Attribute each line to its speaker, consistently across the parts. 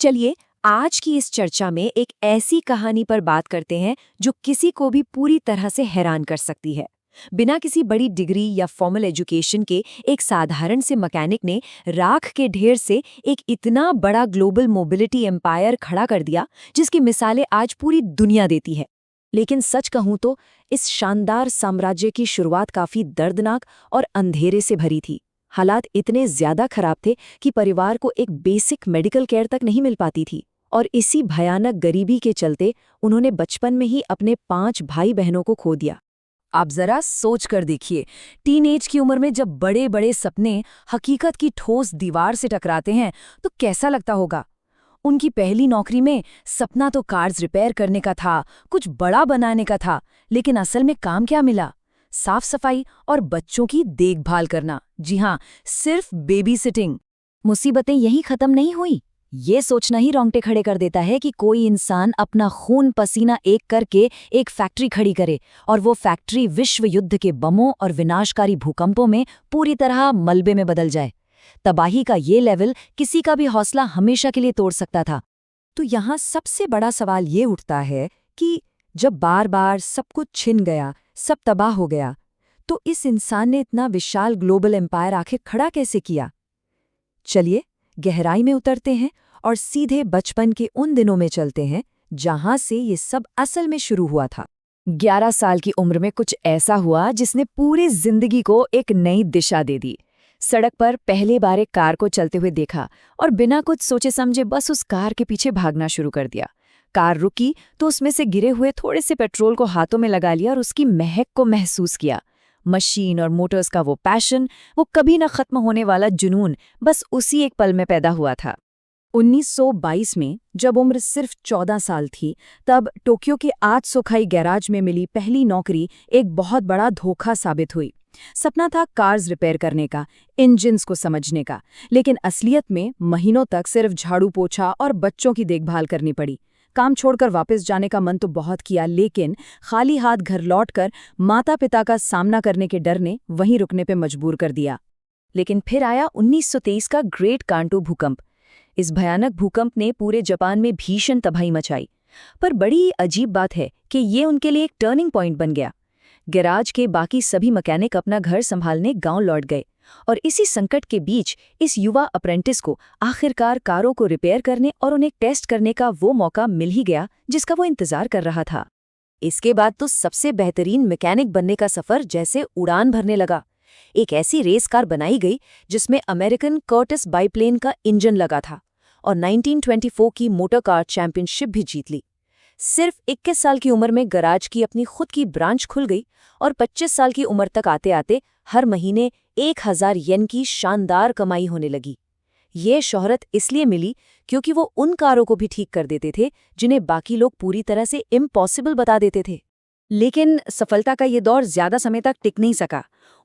Speaker 1: चलिए आज की इस चर्चा में एक ऐसी कहानी पर बात करते हैं जो किसी को भी पूरी तरह से हैरान कर सकती है। बिना किसी बड़ी डिग्री या फॉर्मल एजुकेशन के एक साधारण से मैकेनिक ने राख के ढेर से एक इतना बड़ा ग्लोबल मोबिलिटी एम्पायर खड़ा कर दिया जिसकी मिसालें आज पूरी दुनिया देती है। लेकिन सच कहूं तो इस शानदार साम्राज्य की शुरुआत काफी दर्दनाक और अंधेरे से भरी थी। हालात इतने ज्यादा खराब थे कि परिवार को एक बेसिक मेडिकल केयर तक नहीं मिल पाती थी, और इसी भयानक गरीबी के चलते उन्होंने बचपन में ही अपने 5 भाई बहनों को खो दिया। आप जरा सोच कर देखिए, टीनएज की उम्र में जब बड़े बड़े सपने हकीकत की ठोस दीवार से टकराते हैं तो कैसा लगता होगा। उनकी पहली नौकरी में सपना तो कार्स रिपेयर करने का था, कुछ बड़ा बनाने का था, लेकिन असल में काम क्या मिला? साफ सफाई और बच्चों की देखभाल करना। जी हाँ, सिर्फ बेबी सिटिंग। मुसीबतें यही खत्म नहीं हुई। ये सोचना ही रोंगटे खड़े कर देता है कि कोई इंसान अपना खून पसीना एक करके एक फैक्ट्री खड़ी करे और वो फैक्ट्री विश्व युद्ध के बमों और विनाशकारी भूकंपों में पूरी तरह मलबे में बदल जाए। तबाही का ये लेवल किसी का भी हौसला हमेशा के लिए तोड़ सकता था। तो यहाँ सबसे बड़ा सवाल ये उठता है कि जब बार बार सब कुछ छिन गया, सब तबाह हो गया, तो इस इंसान ने इतना विशाल ग्लोबल एम्पायर आखिर खड़ा कैसे किया? चलिए गहराई में उतरते हैं और सीधे बचपन के उन दिनों में चलते हैं जहां से ये सब असल में शुरू हुआ था। 11 साल की उम्र में कुछ ऐसा हुआ जिसने पूरी जिंदगी को एक नई दिशा दे दी। सड़क पर पहली बार एक कार को चलते हुए देखा और बिना कुछ सोचे समझे बस उस कार के पीछे भागना शुरू कर दिया। कार रुकी तो उसमें से गिरे हुए थोड़े से पेट्रोल को हाथों में लगा लिया और उसकी महक को महसूस किया। मशीन और मोटर्स का वो पैशन, वो कभी न खत्म होने वाला जुनून बस उसी एक पल में पैदा हुआ था। 1922 में जब उम्र सिर्फ 14 साल थी, तब टोक्यो के आत्सुखाई गैराज में मिली पहली नौकरी एक बहुत बड़ा धोखा साबित हुई। सपना था कार्स रिपेयर करने का, इंजिन्स को समझने का, लेकिन असलियत में महीनों तक सिर्फ झाड़ू पोछा और बच्चों की देखभाल करनी पड़ी। काम छोड़कर वापस जाने का मन तो बहुत किया, लेकिन खाली हाथ घर लौटकर माता पिता का सामना करने के डर ने वहीं रुकने पे मजबूर कर दिया। लेकिन फिर आया 1923 का ग्रेट कांटो भूकंप। इस भयानक भूकंप ने पूरे जापान में भीषण तबाही मचाई। पर बड़ी अजीब बात है कि ये उनके लिए एक टर्निंग पॉइंट बन गया। गैराज के बाकी सभी मैकेनिक अपना घर संभालने गांव लौट गए, और इसी संकट के बीच इस युवा अप्रेंटिस को आखिरकार कारों को रिपेयर करने और उन्हें टेस्ट करने का वो मौका मिल ही गया जिसका वो इंतजार कर रहा था। इसके बाद तो सबसे बेहतरीन मैकेनिक बनने का सफर जैसे उड़ान भरने लगा। एक ऐसी रेस कार बनाई गई जिसमें अमेरिकन कर्टिस बाइप्लेन का इंजन लगा था, और 1924 की मोटर कार चैंपियनशिप भी जीत ली। सिर्फ 21 साल की उम्र में गैराज की अपनी खुद की ब्रांच खुल गई, और 25 साल की उम्र तक आते आते हर महीने 1000 येन की शानदार कमाई होने लगी। ये शोहरत इसलिए मिली क्योंकि वो उन कारों को भी ठीक कर देते थे जिन्हें बाकी लोग पूरी तरह से इम्पॉसिबल बता देते थे। लेकिन सफलता का ये दौर ज्यादा समय तक टिक नहीं सका।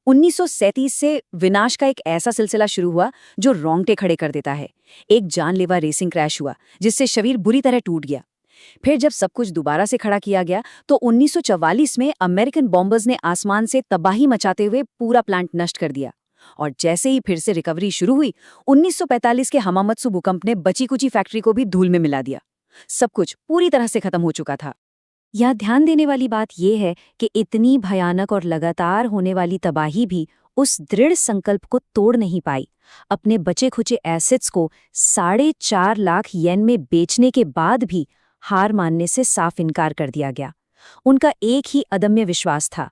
Speaker 1: 1937 से विनाश का एक ऐसा सिलसिला शुरू हुआ जो रोंगटे खड़े कर देता है। एक जानलेवा रेसिंग क्रैश हुआ जिससे शरीर बुरी तरह टूट गया। फिर जब सब कुछ दोबारा से खड़ा किया गया तो 1944 में अमेरिकन बॉम्बर्स ने आसमान से तबाही मचाते हुए पूरा प्लांट नष्ट कर दिया। और जैसे ही फिर से रिकवरी शुरू हुई, 1945 के हमामत्सु भूकंप ने बची कुची फैक्ट्री को भी धूल में मिला दिया। सब कुछ पूरी तरह से खत्म हो चुका था। यह ध्यान देने वाली बात यह है कि इतनी भयानक और लगातार होने वाली तबाही भी उस दृढ़ संकल्प को तोड़ नहीं पाई। अपने बचे खुचे एसेट्स को 4.5 लाख येन में बेचने के बाद भी हार मानने से साफ इनकार कर दिया गया। उनका एक ही अदम्य विश्वास था,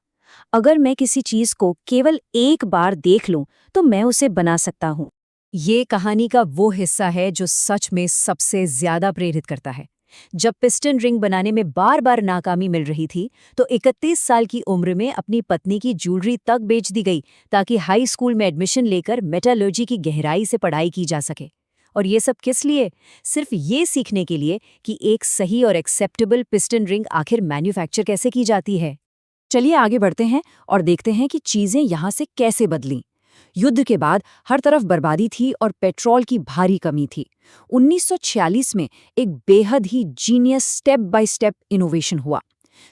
Speaker 1: अगर मैं किसी चीज को केवल एक बार देख लूं तो मैं उसे बना सकता हूं। ये कहानी का वो हिस्सा है जो सच में सबसे ज्यादा प्रेरित करता है। जब पिस्टन रिंग बनाने में बार बार नाकामी मिल रही थी तो 31 साल की उम्र में अपनी पत्नी की ज्वेलरी तक बेच दी गई ताकि हाई स्कूल में एडमिशन लेकर मेटालर्जी की गहराई से पढ़ाई की जा सके। और ये सब किस लिए? सिर्फ ये सीखने के लिए कि एक सही और एक्सेप्टेबल पिस्टन रिंग आखिर मैन्युफैक्चर कैसे की जाती है। चलिए आगे बढ़ते हैं और देखते हैं कि चीजें यहाँ से कैसे बदलीं। युद्ध के बाद हर तरफ बर्बादी थी और पेट्रोल की भारी कमी थी। 1946 में एक बेहद ही genius step by step innovation हुआ।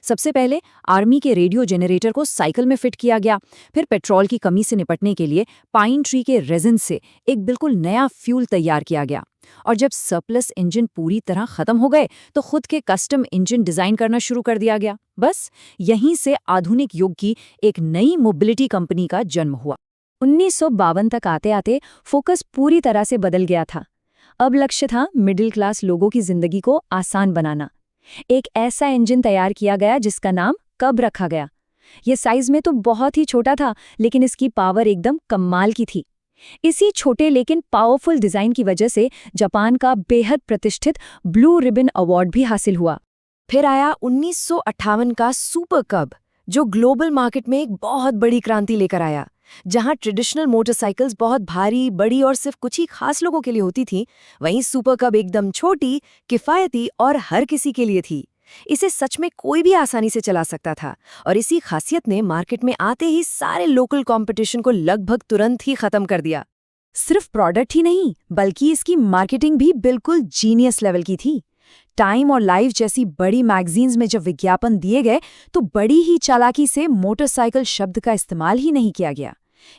Speaker 1: सबसे पहले आर्मी के रेडियो जनरेटर को साइकिल में फिट किया गया, फिर पेट्रोल की कमी से निपटने के लिए पाइन ट्री के रेजिन से एक बिल्कुल नया फ्यूल तैयार किया गया। और जब सरप्लस इंजन पूरी तरह खत्म हो गए तो खुद के कस्टम इंजन डिजाइन करना शुरू कर दिया गया। बस यहीं से आधुनिक युग की एक नई मोबिलिटी कंपनी का जन्म हुआ। 1952 तक आते आते फोकस पूरी तरह से बदल गया था। अब लक्ष्य था मिडिल क्लास लोगों की जिंदगी को आसान बनाना। एक ऐसा इंजन तैयार किया गया जिसका नाम कब रखा गया। ये साइज में तो बहुत ही छोटा था, लेकिन इसकी पावर एकदम कमाल की थी। इसी छोटे लेकिन पावरफुल डिजाइन की वजह से जापान का बेहद प्रतिष्ठित ब्लू रिबन अवार्ड भी हासिल हुआ। फिर आया 1958 का सुपर कब, जो ग्लोबल मार्केट में एक बहुत बड़ी क्रांति लेकर आया। जहां ट्रेडिशनल मोटरसाइकिल्स बहुत भारी, बड़ी और सिर्फ कुछ ही खास लोगों के लिए होती थी, वहीं सुपर कब एकदम छोटी, किफायती और हर किसी के लिए थी। इसे सच में कोई भी आसानी से चला सकता था और इसी खासियत ने मार्केट में आते ही सारे लोकल कंपटीशन को लगभग तुरंत ही खत्म कर दिया। सिर्फ प्रोडक्ट ही नहीं, बल्कि इसकी मार्केटिंग भी बिल्कुल जीनियस लेवल की थी। टाइम और लाइफ जैसी बड़ी मैगजीन्स में जब विज्ञापन दिए गए तो बड़ी ही चालाकी से मोटरसाइकिल शब्द का इस्तेमाल ही नहीं किया गया।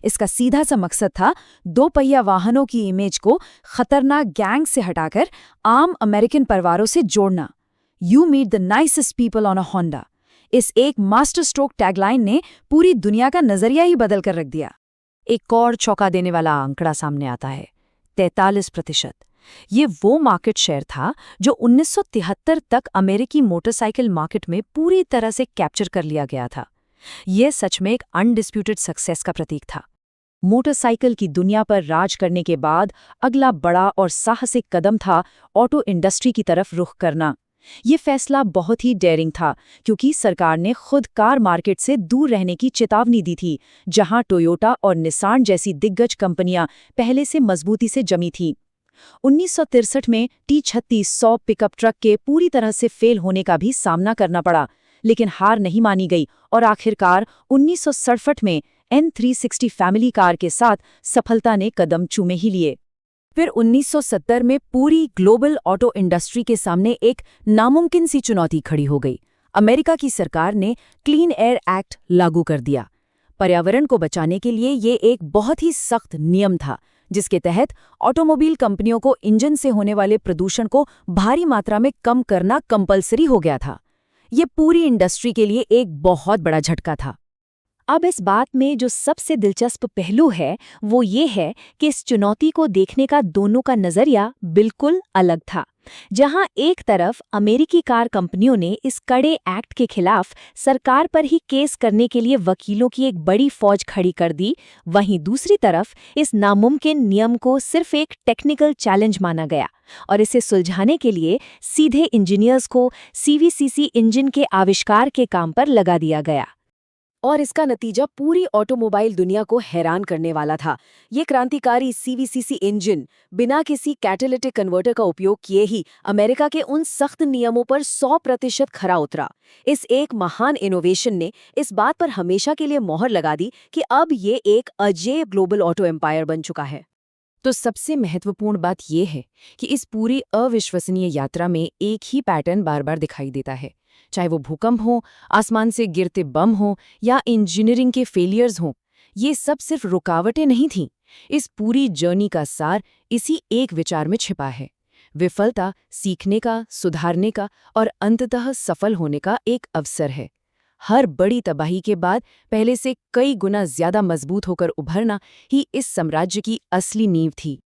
Speaker 1: इसका सीधा सा मकसद था दो पहिया वाहनों की इमेज को खतरनाक गैंग से हटाकर आम अमेरिकन परिवारों से जोड़ना। You meet the nicest people on a Honda. इस एक मास्टर स्ट्रोक टैगलाइन ने पूरी दुनिया का नजरिया ही बदल कर रख दिया। एक और चौंका देने वाला आंकड़ा सामने आता है, 43%। ये वो मार्केट शेयर था जो 1973 तक अमेरिकी मोटरसाइकिल मार्केट में पूरी तरह से कैप्चर कर लिया गया था। यह सच में एक अनडिस्प्यूटेड सक्सेस का प्रतीक था। मोटरसाइकिल की दुनिया पर राज करने के बाद अगला बड़ा और साहसिक कदम था ऑटो इंडस्ट्री की तरफ रुख करना। ये फैसला बहुत ही डेयरिंग था, क्योंकि सरकार ने खुद कार मार्केट से दूर रहने की चेतावनी दी थी, जहां टोयोटा और निसान जैसी दिग्गज कंपनियां पहले से मजबूती से जमी थीं। 1963 में T3600 पिकअप ट्रक के पूरी तरह से फेल होने का भी सामना करना पड़ा, लेकिन हार नहीं मानी गई और आखिरकार 1967 में N360 फैमिली कार के साथ सफलता ने कदम चूमे ही लिए। फिर 1970 में पूरी ग्लोबल ऑटो इंडस्ट्री के सामने एक नामुमकिन सी चुनौती खड़ी हो गई। अमेरिका की सरकार ने क्लीन एयर एक्ट लागू कर दिया। पर्यावरण को बचाने के लिए ये एक बहुत ही सख्त नियम था, जिसके तहत ऑटोमोबाइल कंपनियों को इंजन से होने वाले प्रदूषण को भारी मात्रा में कम करना कंपलसरी हो गया था। ये पूरी इंडस्ट्री के लिए एक बहुत बड़ा झटका था। अब इस बात में जो सबसे दिलचस्प पहलू है वो ये है कि इस चुनौती को देखने का दोनों का नजरिया बिल्कुल अलग था। जहां एक तरफ अमेरिकी कार कंपनियों ने इस कड़े एक्ट के खिलाफ सरकार पर ही केस करने के लिए वकीलों की एक बड़ी फौज खड़ी कर दी, वहीं दूसरी तरफ इस नामुमकिन नियम को सिर्फ एक टेक्निकल चैलेंज माना गया और इसे सुलझाने के लिए सीधे इंजीनियर्स को CVCC इंजन के आविष्कार के काम पर लगा दिया गया। और इसका नतीजा पूरी ऑटोमोबाइल दुनिया को हैरान करने वाला था। ये क्रांतिकारी CVCC इंजन बिना किसी कैटालिटिक कन्वर्टर का उपयोग किए ही अमेरिका के उन सख्त नियमों पर 100% खरा उतरा। इस एक महान इनोवेशन ने इस बात पर हमेशा के लिए मोहर लगा दी कि अब ये एक अजेय ग्लोबल ऑटो एम्पायर बन चुका है। तो सबसे महत्वपूर्ण बात यह है कि इस पूरी अविश्वसनीय यात्रा में एक ही पैटर्न बार बार दिखाई देता है, चाहे वो भूकंप हो, आसमान से गिरते बम हो या इंजीनियरिंग के फेलियर्स हों। ये सब सिर्फ रुकावटें नहीं थीं। इस पूरी जर्नी का सार इसी एक विचार में छिपा है। विफलता सीखने का, सुधारने का और अंततः सफल होने का एक अवसर है। हर बड़ी तबाही के बाद पहले से कई गुना ज्यादा मजबूत होकर उभरना ही इस साम्राज्य की असली नींव थी।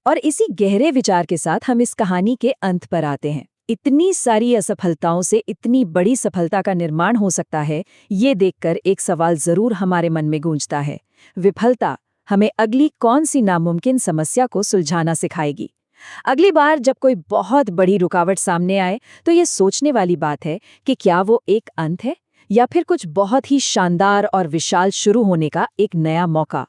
Speaker 1: और इसी गहरे विचार के साथ हम इस कहानी के अंत पर आते हैं। इतनी सारी असफलताओं से इतनी बड़ी सफलता का निर्माण हो सकता है, ये देखकर एक सवाल जरूर हमारे मन में गूंजता है। विफलता हमें अगली कौन सी नामुमकिन समस्या को सुलझाना सिखाएगी? अगली बार जब कोई बहुत बड़ी रुकावट सामने आए तो ये सोचने वाली बात है कि क्या वो एक अंत है या फिर कुछ बहुत ही शानदार और विशाल शुरू होने का एक नया मौका।